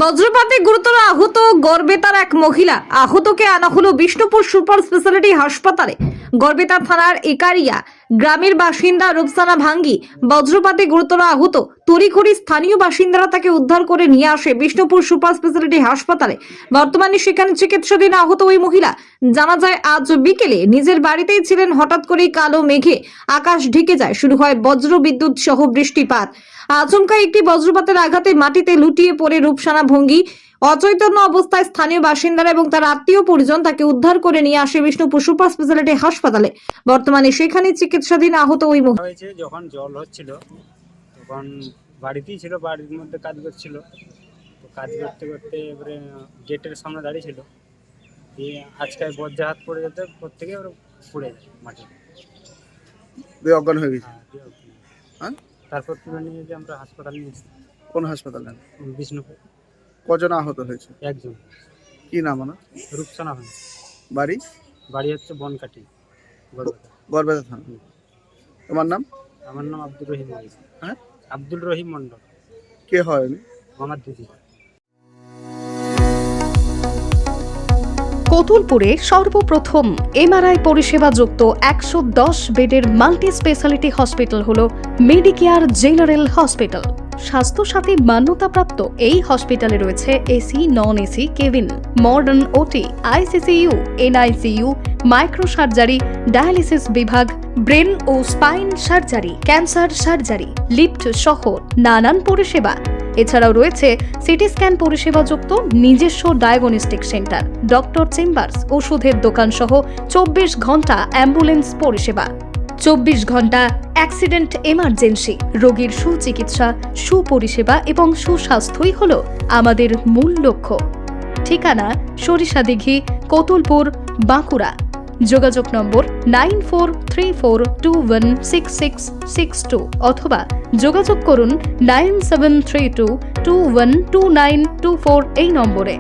বজ্রপাতে গুরুতর আহত গড়বেতার এক মহিলা। আহতকে আনা হলো বিষ্ণুপুর সুপার স্পেশালিটি হাসপাতালে। গড়বেতা থানার একারিয়া গ্রামের বাসিন্দা রূপসানা ভাঙ্গি বজ্রপাতে গুরুতর আহত। তড়িঘড়ি স্থানীয় বাসিন্দারা তাকে উদ্ধার করে নিয়ে আসে বিষ্ণুপুর সুপার স্পেশালিটি হাসপাতালে। বর্তমানে সেখানে চিকিৎসাধীন আহত ওই মহিলা। জানা যায় আজ বিকেলে নিজের বাড়িতেই ছিলেন, হঠাৎ করেই কালো মেঘে আকাশ ঢেকে যায়, শুরু হয় বজ্র বিদ্যুৎ সহ বৃষ্টিপাত। আচমকা একটি বজ্রপাতের আঘাতে মাটিতে লুটিয়ে পড়ে রূপসানা ভঙ্গি। অচৈতন্য অবস্থায় স্থানীয় বাসিন্দারা এবং তার আত্মীয় পরিজন তাকে উদ্ধার করে নিয়ে আসে বিষ্ণুপুর সুপার স্পেশালিটি হাসপাতালে। বর্তমানে সেখানে চিকিৎসাধীন আহত ওই মহিলা। হয়েছে যখন জল হচ্ছিল তখন বাড়িতেই ছিল, বাড়ির মধ্যে কাজ করছিল। তো কাজ করতে করতে এবারে গেটের সামনে দাঁড়িয়ে ছিল, দিয়ে আজকে বজ্রে হাত পড়ে যেতে প্রত্যেকে এবারে পড়ে যায় মাঠে। দিয়ে অজ্ঞান হয়ে গেছে। হ্যাঁ, তারপর তুলে নিয়ে যে আমরা হাসপাতালে নিয়েছি। কোন হাসপাতালে? বিষ্ণুপুর। কজন আহত হয়েছে? একজন। কি নাম ওনার? রূপসানা ভাই। বাড়ি? বাড়ি হচ্ছে বনকাটি, গড়বেতা। গড়বেতা থানা। তোমার নাম? আমার নাম আব্দুল রহিম। হ্যাঁ, আব্দুল রহিম মন্ডল। কে হয় উনি? আমার দিদি। কতুলপুরে সর্বপ্রথম এমআরআই পরিষেবা যুক্ত 110 বেডের মাল্টি স্পেশালিটি হসপিটাল হল মেডিকেয়ার জেনারেল হসপিটাল। স্বাস্থ্যসাথী মান্যতাপ্রাপ্ত এই হসপিটালে রয়েছে AC, non AC cabin, modern OT, ICCU, NICU, micro surgery, dialysis বিভাগ, ব্রেন ও spine surgery, cancer surgery, lift সহ নানান পরিষেবা। এছাড়াও রয়েছে সিটি স্ক্যান পরিষেবাযুক্ত নিজস্ব ডায়াগনস্টিক সেন্টার, ডক্টর চেম্বার্স, ওষুধের দোকান সহ 24 ঘন্টা অ্যাম্বুলেন্স পরিষেবা। 24 ঘন্টা অ্যাক্সিডেন্ট এমার্জেন্সি। রোগীর সুচিকিৎসা, সুপরিষেবা এবং সুস্বাস্থ্যই হল আমাদের মূল লক্ষ্য। ঠিকানা সরিষাদিঘি, কতুলপুর, বাঁকুড়া। যোগাযোগ নম্বর 9434216662 অথবা যোগাযোগ করুন 9732212924 এই নম্বরে।